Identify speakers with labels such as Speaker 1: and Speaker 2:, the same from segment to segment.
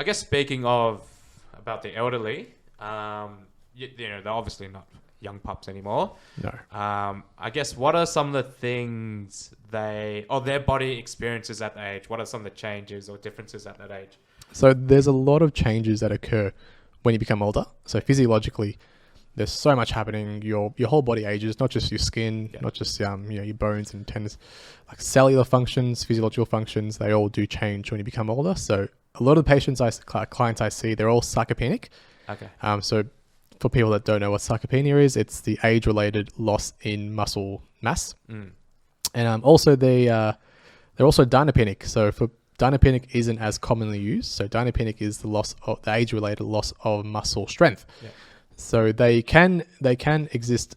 Speaker 1: I guess speaking of about the elderly, they're obviously not young pups anymore.
Speaker 2: No.
Speaker 1: I guess what are some of the things their body experiences at that age? What are some of the changes or differences at that age?
Speaker 2: So there's a lot of changes that occur when you become older. So physiologically, there's so much happening. Your whole body ages, not just your skin, not just your bones and tendons, like cellular functions, physiological functions. They all do change when you become older. So a lot of the clients I see, they're all sarcopenic.
Speaker 1: Okay.
Speaker 2: So for people that don't know what sarcopenia is, it's the age-related loss in muscle mass. And also they're also dynapenic. So for dynapenic isn't as commonly used. So dynapenic is the age-related loss of muscle strength. Yeah. So they can exist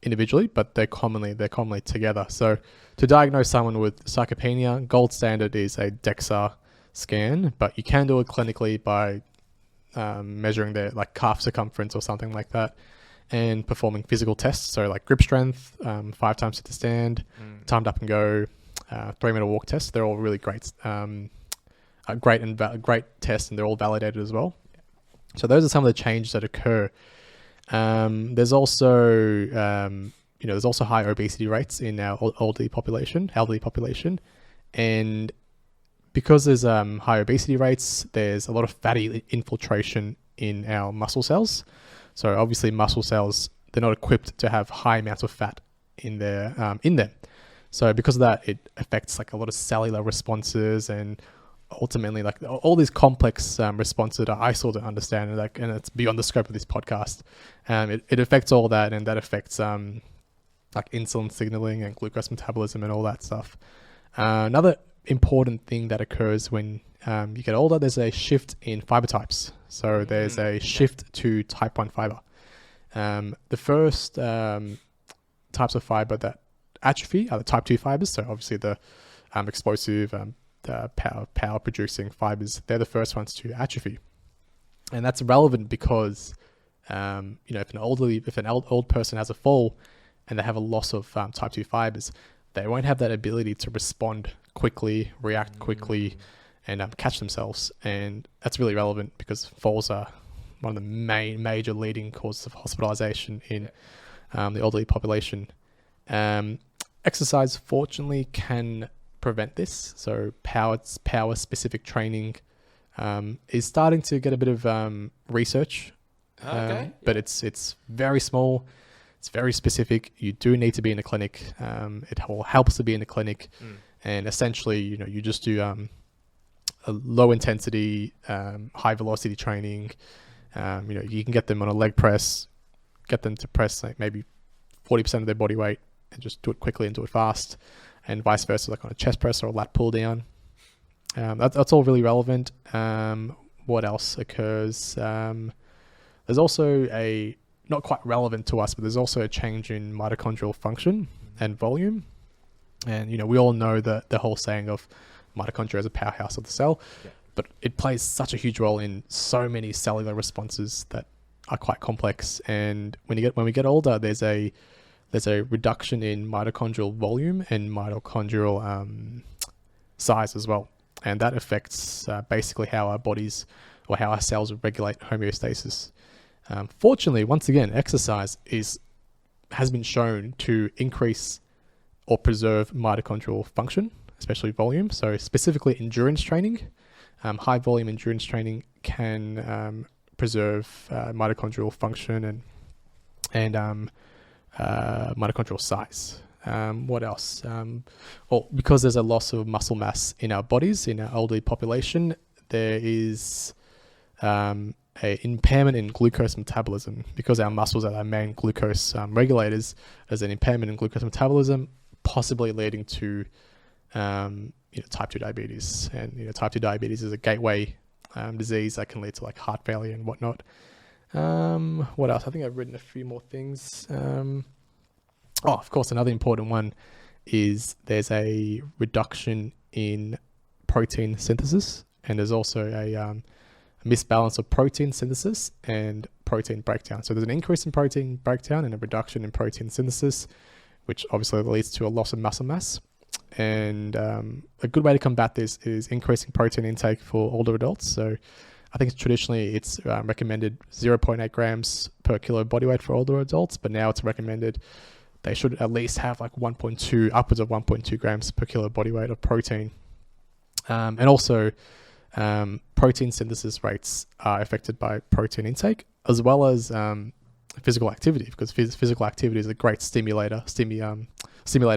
Speaker 2: individually, but they're commonly together. So to diagnose someone with sarcopenia, gold standard is a DEXA scan, but you can do it clinically by measuring their like calf circumference or something like that, and performing physical tests. So like grip strength, 5 times sit to stand, timed up and go, 3-meter walk test. They're all really great, great tests, and they're all validated as well. So those are some of the changes that occur. There's also high obesity rates in our elderly population, and because there's high obesity rates, there's a lot of fatty infiltration in our muscle cells. So obviously muscle cells, they're not equipped to have high amounts of fat in them. So because of that, it affects like a lot of cellular responses, and ultimately like all these complex responses that I sort of understand, and it's beyond the scope of this podcast. It affects all that, and that affects like insulin signaling and glucose metabolism and all that stuff. Another important thing that occurs when you get older, there's a shift in fiber types. So there's a shift to type 1 fiber. The first types of fiber that atrophy are the type 2 fibers. So obviously the explosive, the power producing fibers, they're the first ones to atrophy. And that's relevant because if an old person has a fall and they have a loss of type 2 fibers, they won't have that ability to respond quickly, react quickly, and catch themselves. And that's really relevant because falls are one of the major leading causes of hospitalization in the elderly population. Exercise, fortunately, can prevent this. So power specific training is starting to get a bit of research, but it's very small. It's very specific. You do need to be in a clinic. It helps to be in a clinic, and essentially, you just do a low intensity, high velocity training. You can get them on a leg press, get them to press like maybe 40% of their body weight, and just do it quickly and do it fast, and vice versa, like on a chest press or a lat pull down. That's all really relevant. What else occurs? There's also not quite relevant to us, but there's also a change in mitochondrial function and volume. And, we all know the whole saying of mitochondria as a powerhouse of the cell, but it plays such a huge role in so many cellular responses that are quite complex. And when we get older, there's a reduction in mitochondrial volume and mitochondrial size as well. And that affects basically how our bodies or how our cells regulate homeostasis. Fortunately, once again, exercise has been shown to increase or preserve mitochondrial function, especially volume. So specifically endurance training, high volume endurance training can preserve mitochondrial function and mitochondrial size. What else? Because there's a loss of muscle mass in our bodies, in our elderly population, there is a impairment in glucose metabolism. Because our muscles are our main glucose regulators, there's an impairment in glucose metabolism, possibly leading to type 2 diabetes. And type 2 diabetes is a gateway disease that can lead to like heart failure and whatnot. What else? I think I've written a few more things. Of course, another important one is there's a reduction in protein synthesis, and there's also a misbalance of protein synthesis and protein breakdown. So there's an increase in protein breakdown and a reduction in protein synthesis, which obviously leads to a loss of muscle mass. and a good way to combat this is increasing protein intake for older adults. So I think traditionally it's recommended 0.8 grams per kilo body weight for older adults, but now it's recommended they should at least have like 1.2, upwards of 1.2 grams per kilo body weight of protein. And also protein synthesis rates are affected by protein intake, as well as physical activity, because physical activity is a great stimulator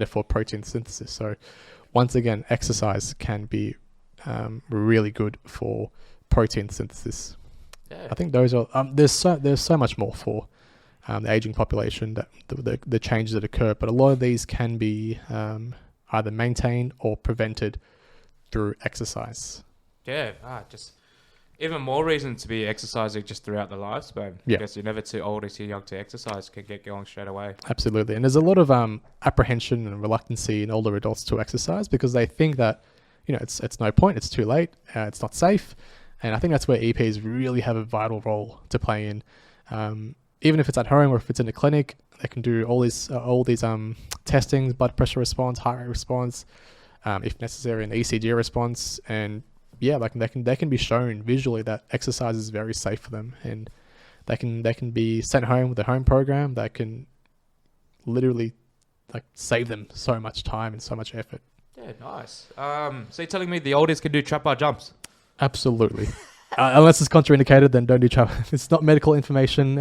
Speaker 2: for protein synthesis. So once again, exercise can be really good for protein synthesis. Yeah. I think those are there's so much more for the aging population, that the changes that occur, but a lot of these can be either maintained or prevented through exercise.
Speaker 1: Yeah, just even more reason to be exercising just throughout the lifespan.
Speaker 2: Yeah.
Speaker 1: I guess you're never too old or too young to exercise. Can get going straight away.
Speaker 2: Absolutely. And there's a lot of apprehension and reluctancy in older adults to exercise because they think that, it's no point, it's too late, it's not safe. And I think that's where EPs really have a vital role to play in. Even if it's at home or if it's in a clinic, they can do all these testings, blood pressure response, heart rate response, if necessary, an ECG response, and they can be shown visually that exercise is very safe for them, and they can be sent home with a home program that can literally save them so much time and so much effort.
Speaker 1: Yeah, nice. So you're telling me the oldies can do trap bar jumps?
Speaker 2: Absolutely. Unless it's contraindicated, then don't do trap. It's not medical information.